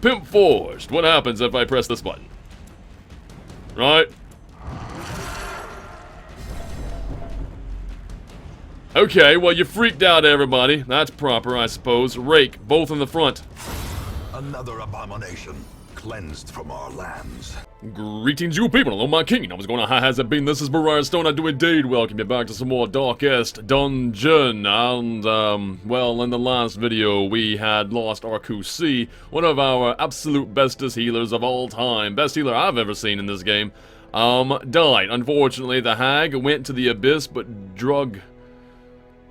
Pimp Forged. What happens if I press this button? Right? Okay, well, you freaked out, everybody. That's proper, I suppose. Rake, both in the front. Another abomination, cleansed from our lands. Greetings, you people. Hello, my king. What's going on? How has it been? This is Briarstone. I do indeed welcome you back to some more Darkest Dungeon. And, well, in the last video, we had lost our QC, one of our absolute bestest healers of all time. Best healer I've ever seen in this game. Died. Unfortunately, the hag went to the abyss, but drug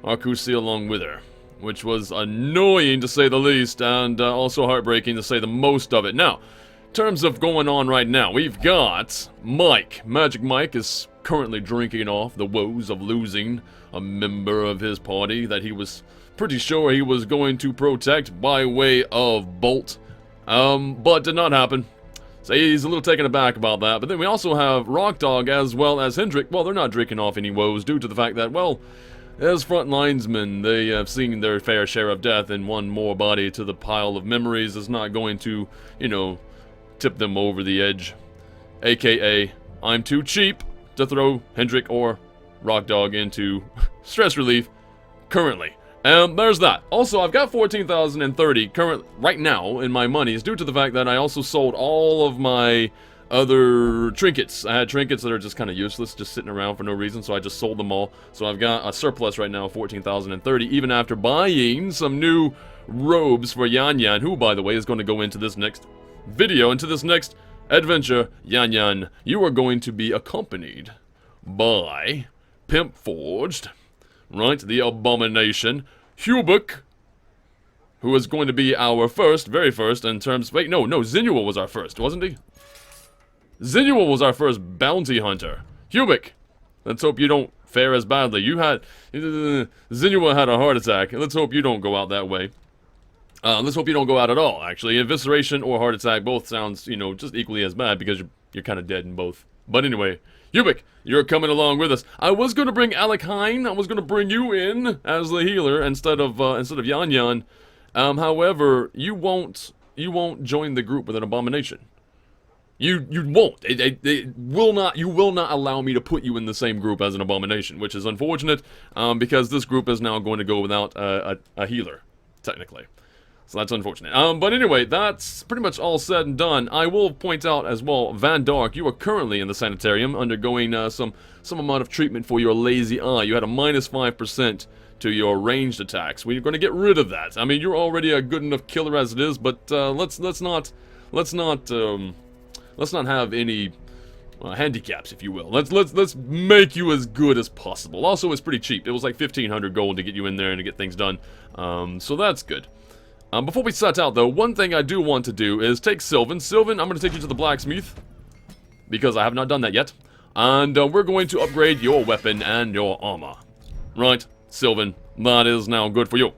our QC along with her, which was annoying to say the least, and also heartbreaking to say the most of it. Now, in terms of going on right now, we've got Mike. Magic Mike is currently drinking off the woes of losing a member of his party that he was pretty sure he was going to protect by way of Bolt, but did not happen. So he's a little taken aback about that. But then we also have Rock Dog as well as Hendrik. Well, they're not drinking off any woes due to the fact that, well, as front linesmen, they have seen their fair share of death, and one more body to the pile of memories is not going to, you know, tip them over the edge. AKA, I'm too cheap to throw Hendrik or Rock Dog into stress relief currently. There's that. Also, I've got 14,030 right now in my monies due to the fact that I also sold all of my other trinkets. I had trinkets that are just kind of useless, just sitting around for no reason, so I just sold them all. So I've got a surplus right now of 14,030, even after buying some new robes for Yan Yan, who, by the way, is going to go into this next video, into this next adventure. Yan Yan, you are going to be accompanied by Pimp Forged, right, the Abomination, Hubik, who is going to be our very first in terms... Wait, no, Zinua was our first, wasn't he? Zinua was our first bounty hunter. Hubik, let's hope you don't fare as badly. Zinua had a heart attack. Let's hope you don't go out that way. Let's hope you don't go out at all, actually. Evisceration or heart attack both sounds, you know, just equally as bad because you're kind of dead in both. But anyway, Hubik, you're coming along with us. I was going to bring Alec Hine. I was going to bring you in as the healer instead of Yan Yan. However, you won't join the group with an abomination. You won't. It will not. You will not allow me to put you in the same group as an abomination, which is unfortunate, because this group is now going to go without a healer, technically. So that's unfortunate. But anyway, that's pretty much all said and done. I will point out as well, Van Dark, you are currently in the sanitarium undergoing some amount of treatment for your lazy eye. You had a -5% to your ranged attacks. We're going to get rid of that. I mean, you're already a good enough killer as it is, but let's not have any handicaps, if you will. Let's make you as good as possible. Also, it's pretty cheap. It was like 1,500 gold to get you in there and to get things done. So that's good. Before we set out, though, one thing I do want to do is take Sylvan. Sylvan, I'm going to take you to the blacksmith, because I have not done that yet. And we're going to upgrade your weapon and your armor. Right, Sylvan, that is now good for you.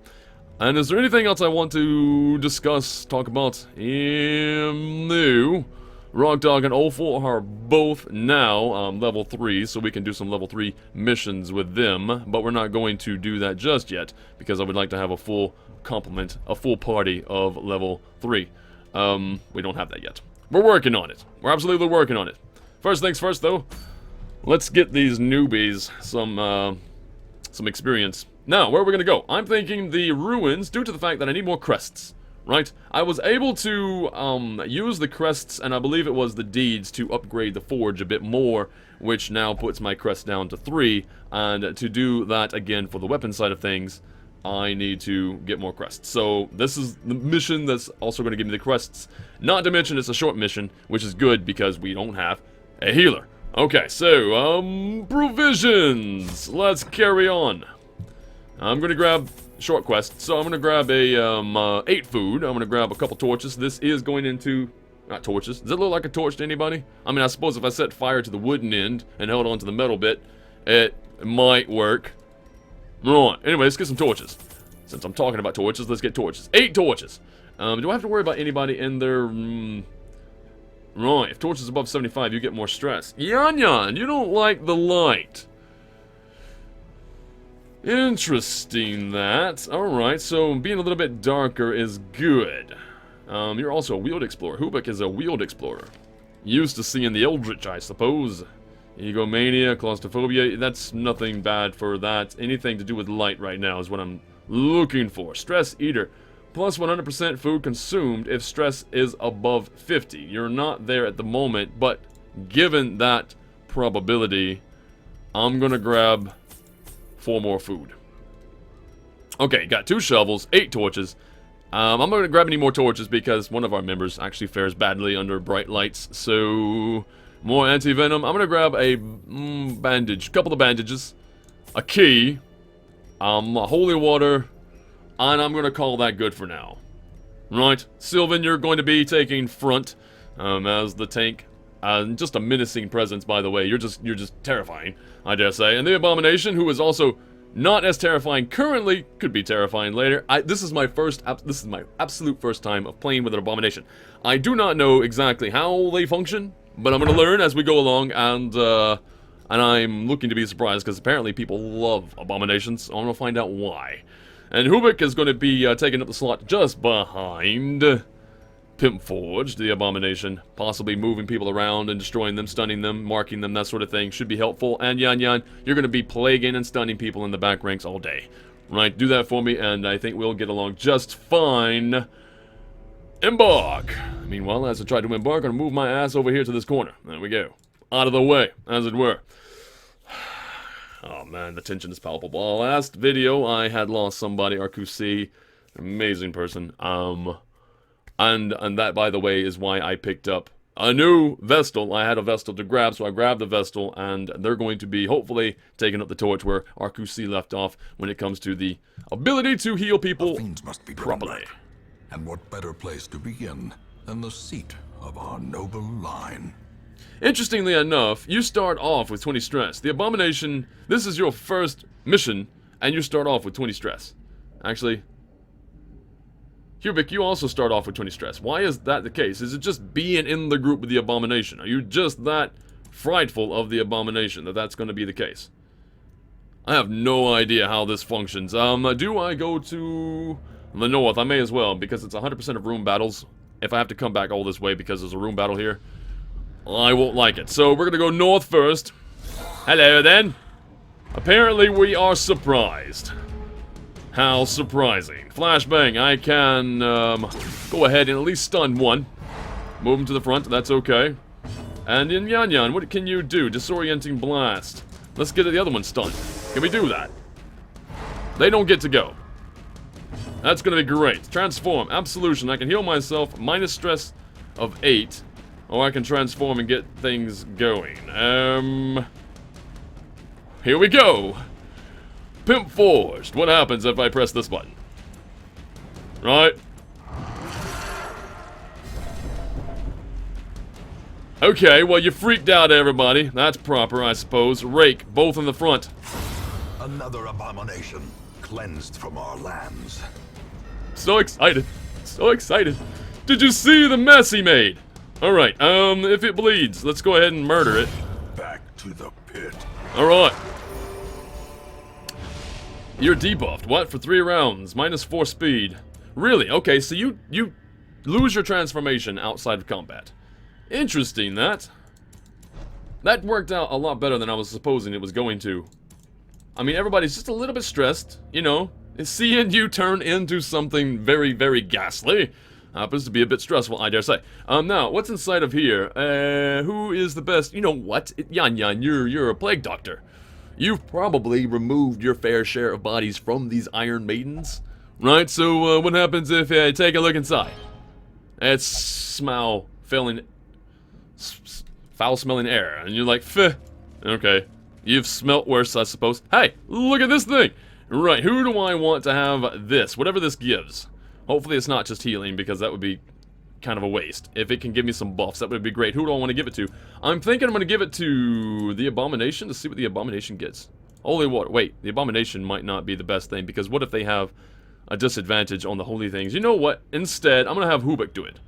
And is there anything else I want to discuss, talk about? No. Rock Dog and Olful are both now level 3, so we can do some level 3 missions with them. But we're not going to do that just yet, because I would like to have a full complement, a full party of level 3. We don't have that yet. We're working on it. We're absolutely working on it. First things first, though, let's get these newbies some experience. Now, where are we going to go? I'm thinking the ruins, due to the fact that I need more crests. Right? I was able to use the crests, and I believe it was the deeds, to upgrade the forge a bit more, which now puts my crest down to 3, and to do that again for the weapon side of things, I need to get more crests. So this is the mission that's also going to give me the crests. Not to mention it's a short mission, which is good because we don't have a healer. Okay, so, provisions! Let's carry on. I'm going to grab short quest, so I'm going to grab a 8 food. I'm going to grab a couple torches. This is going into... not torches. Does it look like a torch to anybody? I mean, I suppose if I set fire to the wooden end and held on to the metal bit, it might work. Right, anyway, let's get some torches. Since I'm talking about torches, let's get torches. 8 torches. Do I have to worry about anybody in there? Right, if torch is above 75, you get more stress. Yan Yan, you don't like the light. Interesting that. Alright, so being a little bit darker is good. You're also a Wheeled Explorer. Hubik is a Wheeled Explorer. Used to seeing the Eldritch, I suppose. Egomania, Claustrophobia, that's nothing bad for that. Anything to do with light right now is what I'm looking for. Stress Eater. Plus 100% food consumed if stress is above 50. You're not there at the moment, but given that probability, I'm gonna grab 4 more food. Okay, got 2 shovels, 8 torches. I'm not gonna grab any more torches because one of our members actually fares badly under bright lights. So, more anti-venom. I'm gonna grab a bandage, couple of bandages, a key, holy water, and I'm gonna call that good for now. Right, Sylvan, you're going to be taking front as the tank. Just a menacing presence, by the way. You're just terrifying, I dare say. And the Abomination, who is also not as terrifying currently, could be terrifying later. This is my absolute first time of playing with an Abomination. I do not know exactly how they function, but I'm gonna learn as we go along, and I'm looking to be surprised because apparently people love Abominations. I want to find out why. And Hubik is going to be taking up the slot just behind Pimp Forged, the Abomination, possibly moving people around and destroying them, stunning them, marking them, that sort of thing. Should be helpful. And Yan Yan, you're going to be plaguing and stunning people in the back ranks all day. Right, do that for me, and I think we'll get along just fine. Embark! Meanwhile, as I try to embark, I'm going to move my ass over here to this corner. There we go. Out of the way, as it were. Oh man, the tension is palpable. Last video, I had lost somebody, Arcusi, amazing person. And that, by the way, is why I picked up a new Vestal. I had a Vestal to grab, so I grabbed the Vestal, and they're going to be, hopefully, taking up the torch where Arcusi left off when it comes to the ability to heal people must be properly. And what better place to begin than the seat of our noble line? Interestingly enough, you start off with 20 stress. The Abomination, this is your first mission, and you start off with 20 stress. Actually, Hubik, you also start off with 20 stress. Why is that the case? Is it just being in the group with the Abomination? Are you just that frightful of the Abomination that that's going to be the case? I have no idea how this functions. Do I go to the north? I may as well, because it's 100% of room battles. If I have to come back all this way because there's a room battle here, I won't like it. So we're gonna go north first. Hello then. Apparently we are surprised. How surprising. Flashbang, I can go ahead and at least stun one. Move him to the front, that's okay. And in Yan Yan, what can you do? Disorienting blast. Let's get the other one stunned. Can we do that? They don't get to go. That's gonna be great. Transform, absolution. I can heal myself, minus stress of 8. Or I can transform and get things going. Here we go. Pimp Forged. What happens if I press this button? Right. Okay, well you freaked out everybody. That's proper, I suppose. Rake, both in the front. Another Abomination cleansed from our lands. So excited. So excited. Did you see the mess he made? Alright, if it bleeds, let's go ahead and murder it. Back to the pit. Alright. You're debuffed. What? For 3 rounds. Minus 4 speed. Really? Okay, so you lose your transformation outside of combat. Interesting, that. That worked out a lot better than I was supposing it was going to. I mean, everybody's just a little bit stressed, you know. Seeing you turn into something very, very ghastly happens to be a bit stressful, I dare say. Now, what's inside of here? Who is the best? You know what? Yan Yan, you're a plague doctor. You've probably removed your fair share of bodies from these Iron Maidens, right? So, what happens if I take a look inside? It's foul-smelling air, and you're like, "Pfeh." Okay, you've smelt worse, I suppose. Hey, look at this thing! Right, who do I want to have this? Whatever this gives. Hopefully it's not just healing, because that would be kind of a waste. If it can give me some buffs, that would be great. Who do I want to give it to? I'm thinking I'm going to give it to the Abomination to see what the Abomination gets. Holy water. Wait, the Abomination might not be the best thing, because what if they have a disadvantage on the holy things? You know what? Instead, I'm going to have Hubik do it.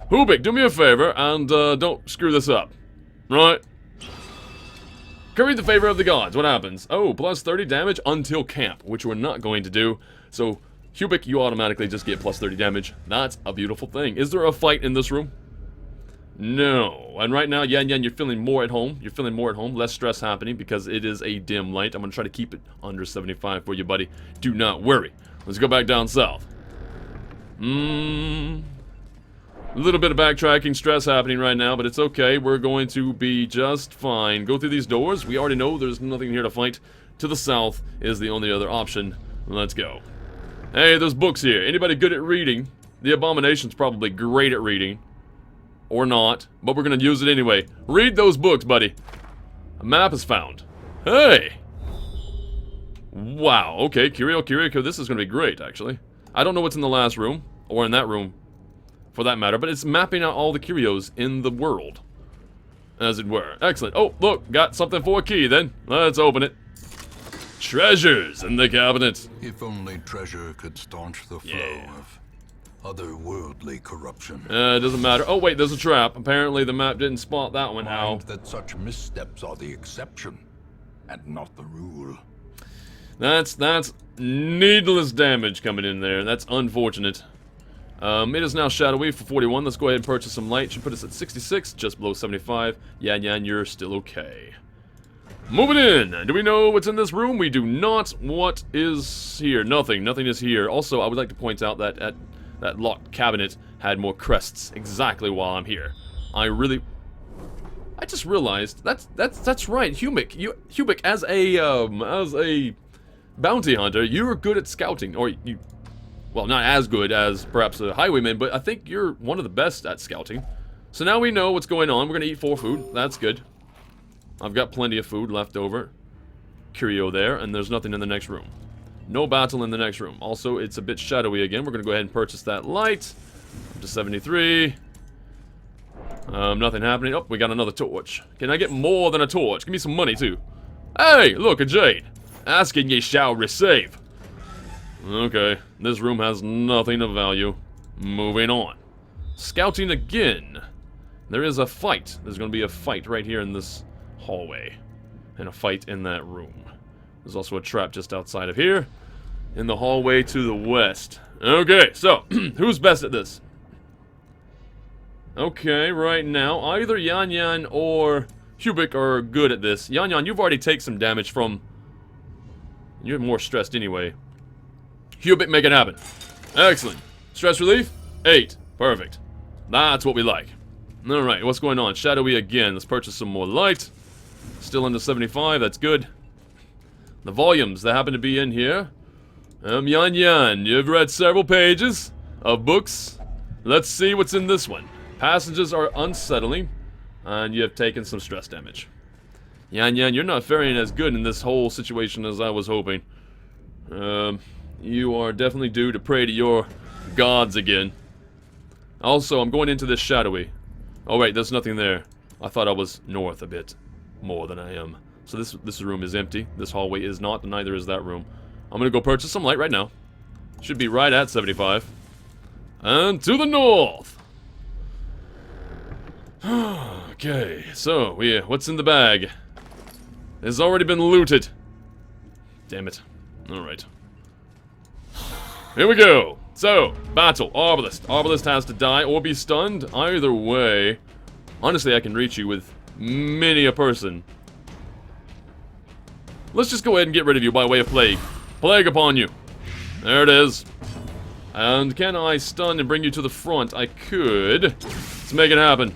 Hubik, do me a favor, and don't screw this up. Right? Curry the favor of the gods. What happens? Oh, plus 30 damage until camp, which we're not going to do. So, Cubic, you automatically just get plus 30 damage. That's a beautiful thing. Is there a fight in this room? No. And right now, Yan Yan, you're feeling more at home. You're feeling more at home. Less stress happening because it is a dim light. I'm going to try to keep it under 75 for you, buddy. Do not worry. Let's go back down south. A little bit of backtracking stress happening right now, but it's okay. We're going to be just fine. Go through these doors. We already know there's nothing here to fight. To the south is the only other option. Let's go. Hey, there's books here. Anybody good at reading? The Abomination's probably great at reading. Or not, but we're gonna use it anyway. Read those books, buddy. A map is found. Hey! Wow, okay, Curio, this is gonna be great, actually. I don't know what's in the last room, or in that room, for that matter, but it's mapping out all the curios in the world. As it were. Excellent. Oh, look, got something for a key, then. Let's open it. Treasures in the cabinet. If only treasure could staunch the flow of otherworldly corruption. It doesn't matter. Oh, wait, there's a trap. Apparently the map didn't spot that one. How? Mind that such missteps are the exception, and not the rule. That's needless damage coming in there. That's unfortunate. It is now shadowy for 41. Let's go ahead and purchase some light. Should put us at 66, just below 75. Yan Yan, you're still okay. Moving in. Do we know what's in this room? We do not. What is here? Nothing. Nothing is here. Also, I would like to point out that that locked cabinet had more crests exactly while I'm here. I just realized that's right. Hubic, as a bounty hunter, you're good at scouting, or well, not as good as perhaps a highwayman, but I think you're one of the best at scouting. So now we know what's going on. We're gonna eat 4 food. That's good. I've got plenty of food left over. Curio there, and there's nothing in the next room. No battle in the next room. Also, it's a bit shadowy again. We're gonna go ahead and purchase that light. Up to 73. Nothing happening. Oh, we got another torch. Can I get more than a torch? Give me some money, too. Hey, look, a jade. Asking ye shall receive. Okay, this room has nothing of value. Moving on. Scouting again. There is a fight. There's going to be a fight right here in this hallway. And a fight in that room. There's also a trap just outside of here. In the hallway to the west. Okay, so, who's best at this? Okay, right now, either Yan Yan or Hubic are good at this. Yan Yan, you've already taken some damage from... You're more stressed anyway. Hubic, make it happen. Excellent. Stress relief? 8. Perfect. That's what we like. Alright, what's going on? Shadowy again. Let's purchase some more light. Still under 75, that's good. The volumes that happen to be in here. Yan Yan, you've read several pages of books. Let's see what's in this one. Passages are unsettling, and you have taken some stress damage. Yan Yan, you're not faring as good in this whole situation as I was hoping. You are definitely due to pray to your gods again. Also, I'm going into this shadowy. Oh wait, there's nothing there. I thought I was north a bit more than I am. So this room is empty. This hallway is not, and neither is that room. I'm gonna go purchase some light right now. Should be right at 75. And to the north! Okay, so, what's in the bag? It's already been looted. Damn it. Alright. Here we go. So, battle. Arbalist. Arbalist has to die or be stunned. Either way. Honestly, I can reach you with many a person. Let's just go ahead and get rid of you by way of plague. Plague upon you. There it is. And can I stun and bring you to the front? I could. Let's make it happen.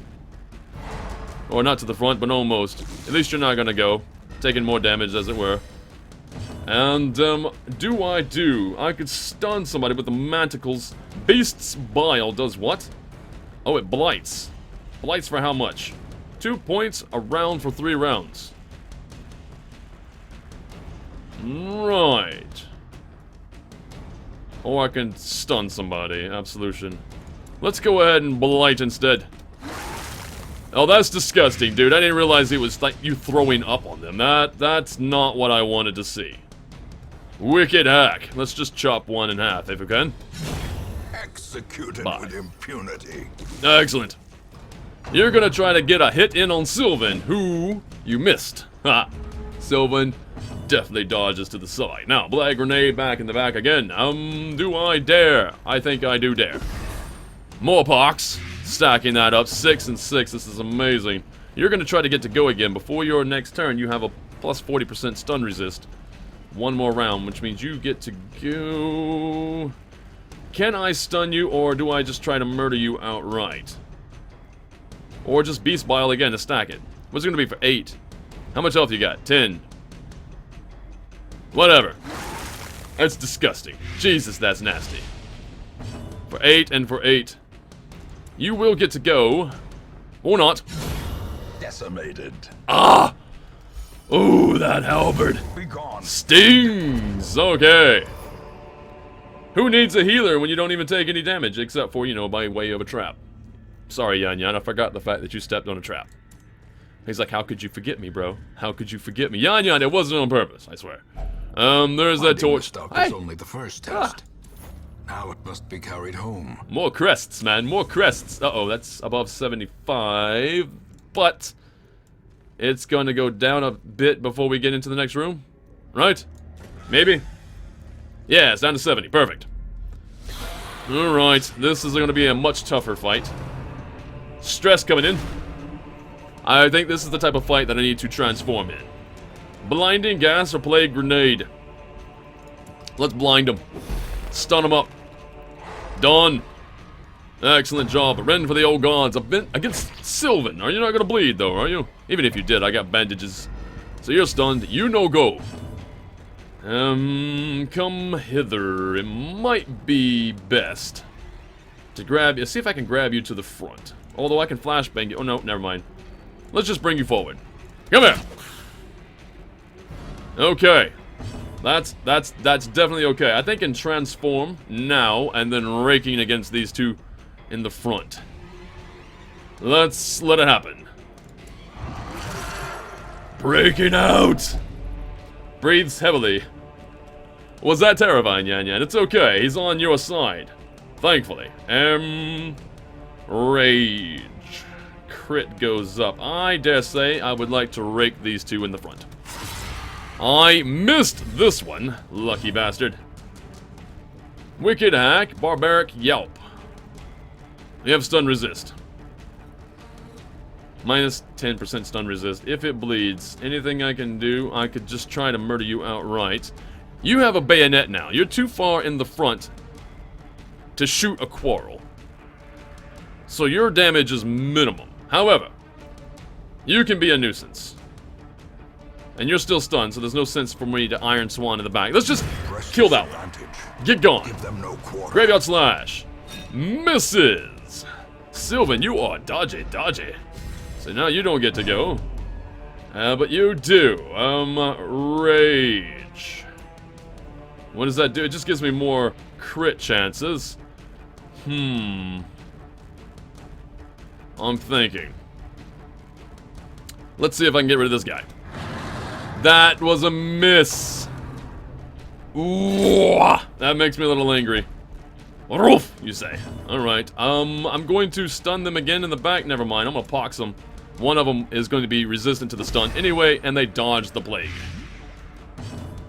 Or not to the front, but almost. At least you're not gonna go. Taking more damage, as it were. And, I could stun somebody with the manticles. Beast's Bile does what? Oh, it blights. Blights for how much? 2 points a round for 3 rounds. Right. Or I can stun somebody. Absolution. Let's go ahead and blight instead. Oh, that's disgusting, dude. I didn't realize it was like you throwing up on them. That's not what I wanted to see. Wicked hack. Let's just chop one in half, if we can. Executed with impunity. Excellent. You're gonna try to get a hit in on Sylvan, who you missed. Ha! Sylvan, definitely dodges to the side. Now, Black Grenade back in the back again. Do I dare? I think I do dare. More pox. Stacking that up. 6 and 6. This is amazing. You're going to try to get to go again. Before your next turn, you have a plus 40% stun resist. One more round, which means you get to go... Can I stun you, or do I just try to murder you outright? Or just Beast Bile again to stack it. What's it going to be for 8? How much health you got? 10. Whatever. That's disgusting. Jesus, that's nasty. For 8 and for 8. You will get to go. Or not. Decimated. Ah! Ooh, that halberd. Be gone. Stings! Okay. Who needs a healer when you don't even take any damage, except for, you know, by way of a trap? Sorry, Yan Yan, I forgot the fact that you stepped on a trap. He's like, how could you forget me, bro? How could you forget me? Yan Yan, it wasn't on purpose, I swear. There's that torch. Stuff is only the first test. Now it must be carried home. More crests, man, more crests. Uh-oh, that's above 75. But it's gonna go down a bit before we get into the next room. Right? Maybe? Yeah, it's down to 70. Perfect. Alright, this is gonna be a much tougher fight. Stress coming in. I think this is the type of fight that I need to transform in. Blinding gas or plague grenade? Let's blind him. Stun him up. Done. Excellent job. Rend for the old gods. Against Sylvan. Are you not gonna bleed though, are you? Even if you did, I got bandages. So you're stunned. You no go. Come hither. It might be best to grab you. See if I can grab you to the front. Although I can flashbang you. Oh no, never mind. Let's just bring you forward. Come here. Okay. That's definitely okay. I think in transform now and then raking against these two in the front. Let's let it happen. Breaking out. Breathes heavily. Was that terrifying, Yan Yan? It's okay. He's on your side. Thankfully. Rage. Crit goes up. I dare say I would like to rake these two in the front. I missed this one. Lucky bastard. Wicked Hack. Barbaric Yelp. You have stun resist. Minus 10% stun resist. If it bleeds, anything I can do, I could just try to murder you outright. You have a bayonet now. You're too far in the front to shoot a quarrel. So your damage is minimum. However, you can be a nuisance. And you're still stunned, so there's no sense for me to Iron Swan in the back. Let's just kill that one. Get gone. Give them no quarter. Graveyard Slash. Misses. Sylvan, you are dodgy. So now you don't get to go. But you do. Rage. What does that do? It just gives me more crit chances. I'm thinking. Let's see if I can get rid of this guy. That was a miss. Ooh, that makes me a little angry. Roof, you say. Alright, I'm going to stun them again in the back. Never mind, I'm gonna pox them. One of them is going to be resistant to the stun anyway, and they dodge the plague.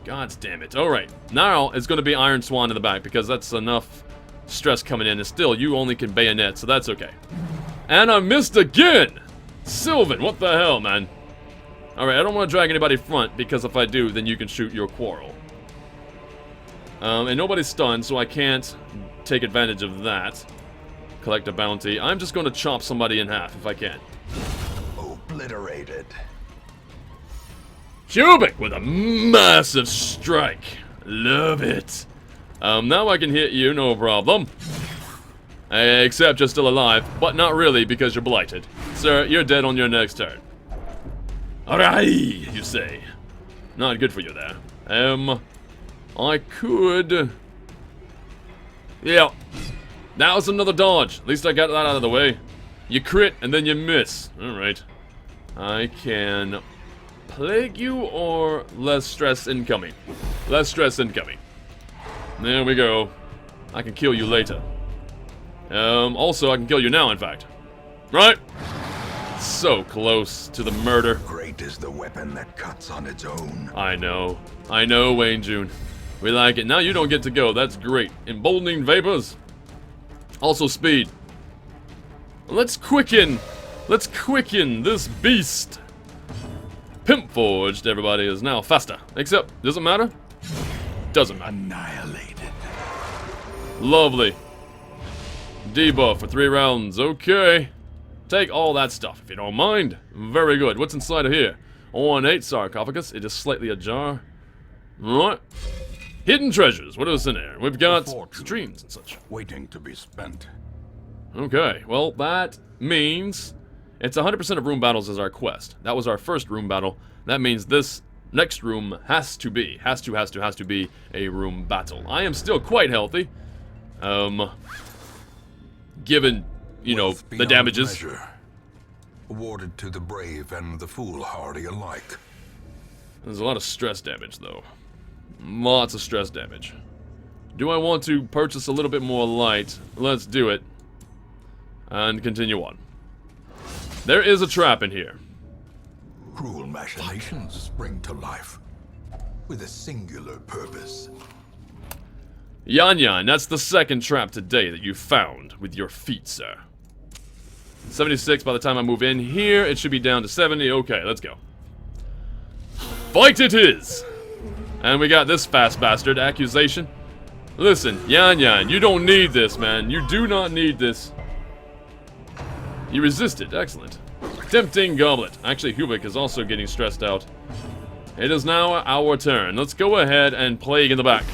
God damn it. Alright, now it's going to be Iron Swan in the back, because that's enough stress coming in, and still, you only can bayonet, so that's okay. And I missed again! Sylvan, what the hell, man? Alright, I don't want to drag anybody front, because if I do, then you can shoot your quarrel. And nobody's stunned, so I can't take advantage of that. Collect a bounty. I'm just going to chop somebody in half, if I can. Obliterated. Cubic with a massive strike. Love it. Now I can hit you, no problem. Except you're still alive, but not really because you're blighted. Sir, you're dead on your next turn. Alright, you say. Not good for you there. I could... Yeah. That was another dodge. At least I got that out of the way. You crit and then you miss. Alright. I can... plague you or less stress incoming? Less stress incoming. There we go. I can kill you later. Also, I can kill you now, in fact. Right? So close to the murder. Great is the weapon that cuts on its own. I know, Wayne June. We like it. Now you don't get to go. That's great. Emboldening vapors. Also speed. Let's quicken this beast. Pimp Forged, everybody, is now faster. Except, does it matter? Doesn't matter. Annihilated. Lovely. Debuff for 3 rounds. Okay. Take all that stuff, if you don't mind. Very good. What's inside of here? Ornate sarcophagus. It is slightly ajar. Alright. Hidden treasures. What is in there? We've got streams and such. Waiting to be spent. Okay. Well, that means it's 100% of room battles is our quest. That was our first room battle. That means this next room has to be a room battle. I am still quite healthy. Given, you know, the damages. Measure. Awarded to the brave and the foolhardy alike. There's a lot of stress damage, though. Lots of stress damage. Do I want to purchase a little bit more light? Let's do it. And continue on. There is a trap in here. Cruel machinations spring to life. With a singular purpose. Yan Yan, that's the second trap today that you found with your feet, sir. 76 by the time I move in here. It should be down to 70. Okay, let's go. Fight it is! And we got this fast bastard, Accusation. Listen, Yan Yan, you don't need this, man. You do not need this. You resisted. Excellent. Tempting Goblet. Actually, Hubik is also getting stressed out. It is now our turn. Let's go ahead and Plague in the back.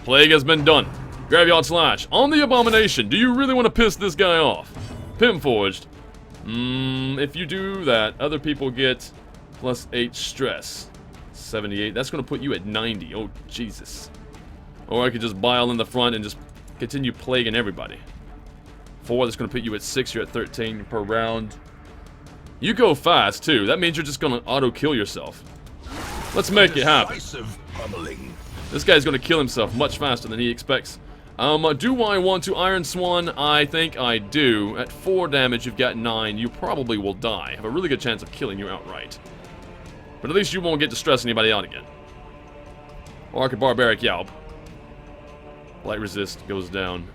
Plague has been done. Graveyard Slash. On the Abomination. Do you really want to piss this guy off? Pimp Forged. If you do that, other people get +8 stress. 78. That's going to put you at 90. Oh, Jesus. Or I could just bile in the front and just continue plaguing everybody. 4, that's going to put you at 6. You're at 13 per round. You go fast, too. That means you're just going to auto-kill yourself. Let's make it happen. This guy's going to kill himself much faster than he expects. Do I want to Iron Swan? I think I do. At 4 damage, you've got 9. You probably will die. Have a really good chance of killing you outright. But at least you won't get to stress anybody out again. Arc Barbaric Yelp. Light Resist goes down.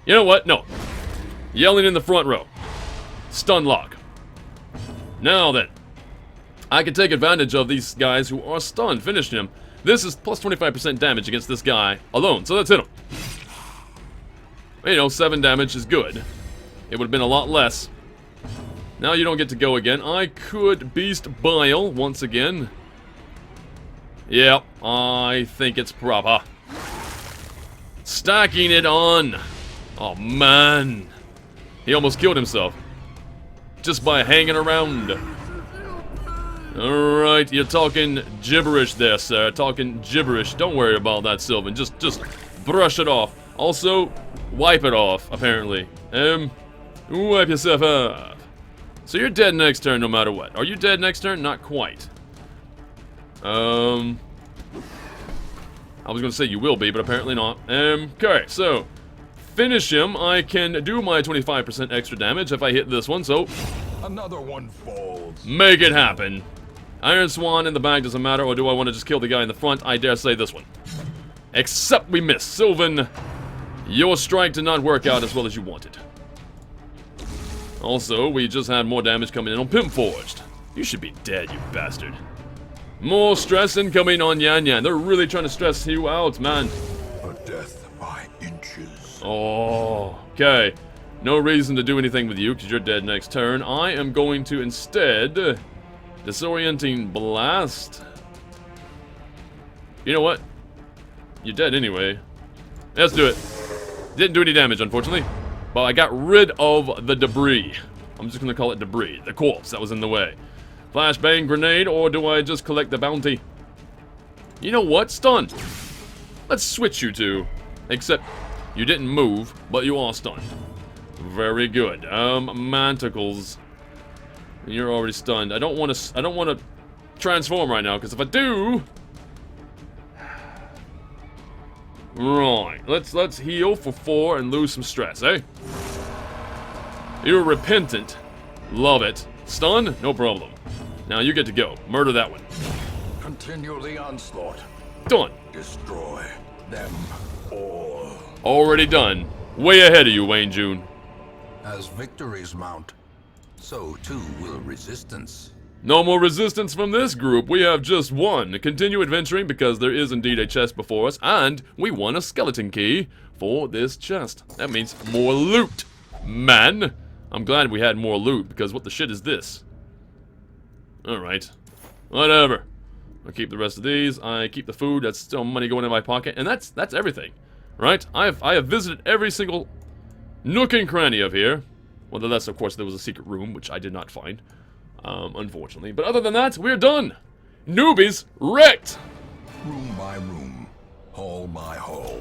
You know what? No. Yelling in the front row. Stun lock. Now then. I can take advantage of these guys who are stunned, finishing him. This is plus 25% damage against this guy alone, so let's hit him. You know, 7 damage is good. It would have been a lot less. Now you don't get to go again. I could Beast Bile once again. Yep, I think it's proper. Stacking it on. Oh, man. He almost killed himself. Just by hanging around. Alright, you're talking gibberish there, sir. Talking gibberish. Don't worry about that, Sylvan. Just brush it off. Also, wipe it off, apparently. Wipe yourself off. So you're dead next turn no matter what. Are you dead next turn? Not quite. I was gonna say you will be, but apparently not. Okay, so finish him. I can do my 25% extra damage if I hit this one, so another one falls. Make it happen. Iron Swan in the bag doesn't matter, or do I want to just kill the guy in the front? I dare say this one. Except we miss. Sylvan, your strike did not work out as well as you wanted. Also, we just had more damage coming in on Pimp Forged. You should be dead, you bastard. More stress incoming on Yan Yan. They're really trying to stress you out, man. A death by inches. Oh, okay. No reason to do anything with you, because you're dead next turn. I am going to instead Disorienting Blast. You know what? You're dead anyway. Let's do it. Didn't do any damage, unfortunately. But I got rid of the debris. I'm just going to call it debris. The corpse that was in the way. Flashbang Grenade, or do I just collect the bounty? You know what? Stunned. Let's switch you two. Except you didn't move, but you are stunned. Very good. Manticles. You're already stunned. I don't want to transform right now, because if I do, right, let's heal for 4 and lose some stress, eh? You're repentant. Love it. Stun? No problem. Now you get to go. Murder that one. Continue the onslaught. Done. Destroy them all. Already done. Way ahead of you, Wayne June. As victories mount, so too will resistance. No more resistance from this group. We have just one. Continue adventuring because there is indeed a chest before us, and we won a skeleton key for this chest. That means more loot, man. I'm glad we had more loot because what the shit is this? Alright. Whatever. I'll keep the rest of these. I keep the food. That's still money going in my pocket. And that's everything. Right? I have visited every single nook and cranny of here. Well, unless, of course, there was a secret room, which I did not find. Unfortunately. But other than that, we're done. Newbies wrecked. Room by room, hall by hall,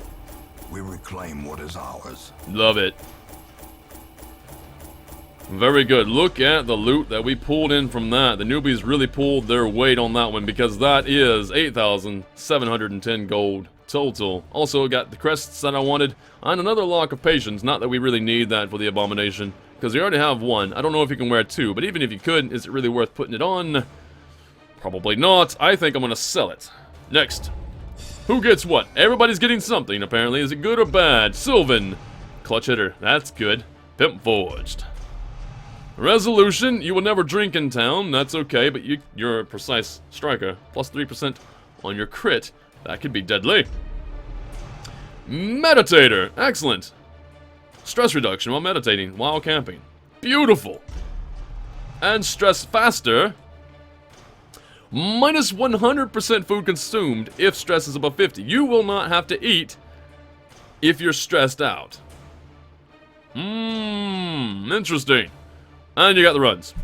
we reclaim what is ours. Love it. Very good. Look at the loot that we pulled in from that. The newbies really pulled their weight on that one because that is 8,710 gold total. Also got the crests that I wanted and another lock of patience. Not that we really need that for the Abomination because we already have one. I don't know if you can wear two, but even if you could, is it really worth putting it on? Probably not. I think I'm going to sell it. Next. Who gets what? Everybody's getting something, apparently. Is it good or bad? Sylvan. Clutch hitter. That's good. Pimp forged. Resolution. You will never drink in town. That's okay, but you're a precise striker. Plus 3% on your crit. That could be deadly. Meditator. Excellent. Stress reduction while meditating, while camping. Beautiful. And stress faster. Minus 100% food consumed if stress is above 50. You will not have to eat if you're stressed out. Interesting. And you got the runs.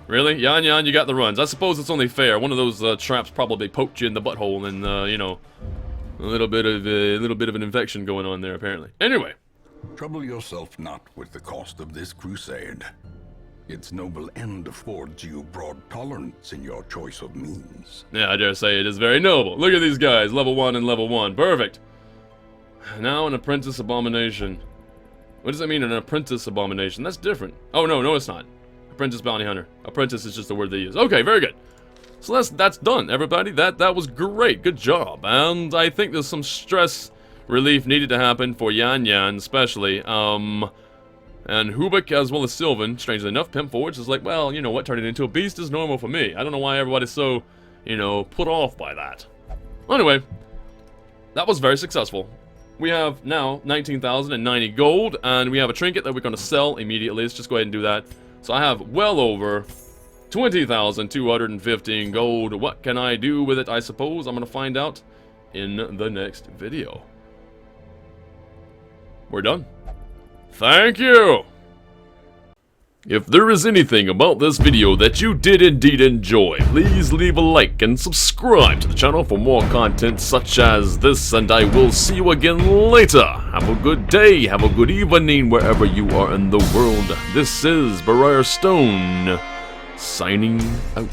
Really? Yan Yan, you got the runs. I suppose it's only fair. One of those traps probably poked you in the butthole and, you know, a little bit of an infection going on there, apparently. Anyway. Trouble yourself not with the cost of this crusade. Its noble end affords you broad tolerance in your choice of means. Yeah, I dare say it is very noble. Look at these guys, level 1 and level 1. Perfect. Now an apprentice abomination. What does that mean, an apprentice abomination? That's different. Oh, no, it's not. Apprentice bounty hunter. Apprentice is just the word they use. Okay, very good. So that's done, everybody. That was great. Good job. And I think there's some stress relief needed to happen for Yan Yan, especially. And Hubik as well as Sylvan, strangely enough, Pimp Forge is like, well, you know what, turning into a beast is normal for me. I don't know why everybody's so, you know, put off by that. Anyway, that was very successful. We have now 19,090 gold, and we have a trinket that we're going to sell immediately. Let's just go ahead and do that. So I have well over 20,215 gold. What can I do with it, I suppose? I'm going to find out in the next video. We're done. Thank you! If there is anything about this video that you did indeed enjoy, please leave a like and subscribe to the channel for more content such as this, and I will see you again later. Have a good day, have a good evening wherever you are in the world. This is Briarstone, signing out.